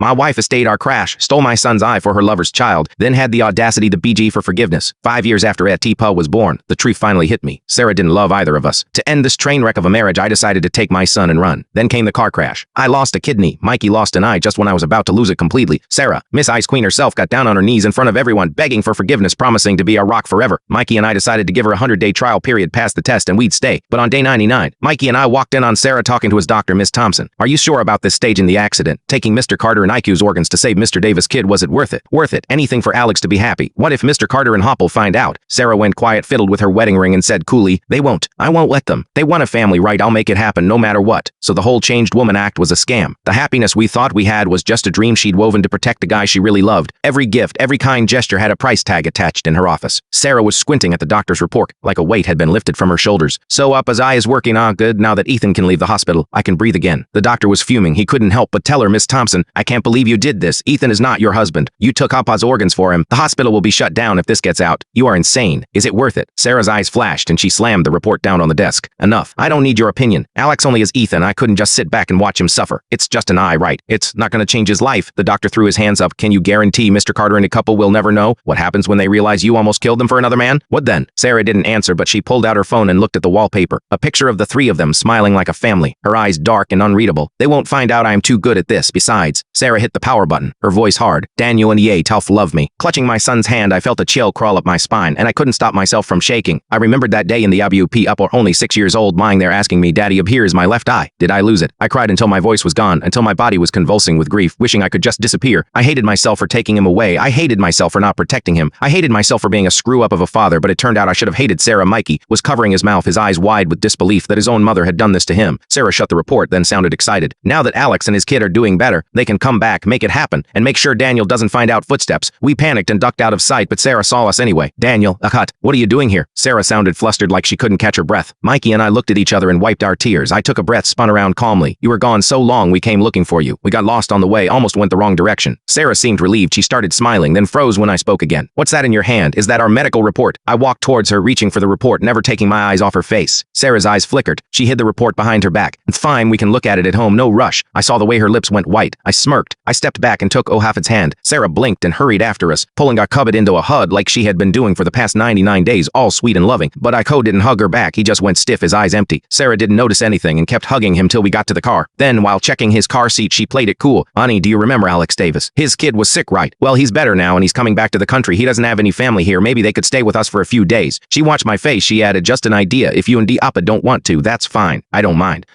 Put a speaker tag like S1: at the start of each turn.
S1: My wife stayed our crash, stole my son's eye for her lover's child, then had the audacity to BG for forgiveness. 5 years after Atipa was born, the truth finally hit me. Sarah didn't love either of us. To end this train wreck of a marriage, I decided to take my son and run. Then came the car crash. I lost a kidney. Mikey lost an eye just when I was about to lose it completely. Sarah, Miss Ice Queen herself, got down on her knees in front of everyone, begging for forgiveness, promising to be our rock forever. Mikey and I decided to give her a 100-day trial period, pass the test, and we'd stay. But on day 99, Mikey and I walked in on Sarah talking to his doctor, Miss Thompson. Are you sure about this stage in the accident? Taking Mr. Carter and IQ's organs to save Mr. Davis' kid, was it worth it? Worth it. Anything for Alex to be happy. What if Mr. Carter and Hopple find out? Sarah went quiet, fiddled with her wedding ring, and said coolly, they won't. I won't let them. They want a family, right? I'll make it happen no matter what. So the whole changed woman act was a scam. The happiness we thought we had was just a dream she'd woven to protect the guy she really loved. Every gift, every kind gesture had a price tag attached in her office. Sarah was squinting at the doctor's report, like a weight had been lifted from her shoulders. So Uppa's eye is working. Ah, good. Now that Ethan can leave the hospital, I can breathe again. The doctor was fuming. He couldn't help but tell her, Miss Thompson, I can't believe you did this. Ethan is not your husband. You took Uppa's organs for him. The hospital will be shut down if this gets out. You are insane. Is it worth it? Sarah's eyes flashed and she slammed the report down on the desk. Enough. I don't need your opinion. Alex only is Ethan. I couldn't just sit back and watch him suffer. It's just an eye, right? It's not going to change his life. The doctor threw his hands up. Can you guarantee Mr. Carter and a couple will never know what happens when they realize you almost killed them for another man? What then? Sarah didn't answer, but she pulled out her phone and looked at the wallpaper. A picture of the three of them smiling like a family, her eyes dark and unreadable. They won't find out I am too good at this. Besides, Sarah hit the power button, her voice hard. Daniel and Ye Tough love me. Clutching my son's hand, I felt a chill crawl up my spine, and I couldn't stop myself from shaking. I remembered that day in the ABUP up, or only 6 years old, lying there asking me, Daddy, here is my left eye. Did I lose it? I cried until my voice was gone, until my body was convulsing with grief, wishing I could just disappear. I hated myself for taking him away. I hated myself for not protecting him. I hated myself for being a screw-up of a father, but it turned out I should have hated Sarah. Mikey was covering his mouth, his eyes wide with disbelief that his own mother had done this to him. Sarah shut the report, then sounded excited. Now that Alex and his kid are doing better, they can come back, make it happen, and make sure Daniel doesn't find out footsteps. We panicked and ducked out of sight, but Sarah saw us anyway. Daniel, what are you doing here? Sarah sounded flustered, like she couldn't catch her breath. Mikey and I looked at each other and wiped our tears. I took a breath, spun around calmly. You were gone so long we came looking for you. We got lost on the way, almost went the wrong direction. Sarah seemed relieved. She started smiling, then froze when I spoke again. What's that in your hand? Is that our medical report? I walked towards her, reaching for the report, never taking my eyes off her face. Sarah's eyes flickered. She hid the report behind her back. It's fine, we can look at it at home, no rush. I saw the way her lips went white. I smirked. I stepped back and took Ohafid's hand. Sarah blinked and hurried after us, pulling our cubby into a hug like she had been doing for the past 99 days, all sweet and loving. But Iko didn't hug her back. He just went stiff, his eyes empty. Sarah didn't notice anything and kept hugging him till we got to the car. Then, while checking his car seat, she played it cool. Honey, do you remember Alex Davis? His kid was sick, right? Well, he's better now and he's coming back to the country. He doesn't have any family here. Maybe they could stay with us for a few days. She watched my face. She added, just an idea. If you and Appa don't want to, that's fine. I don't mind.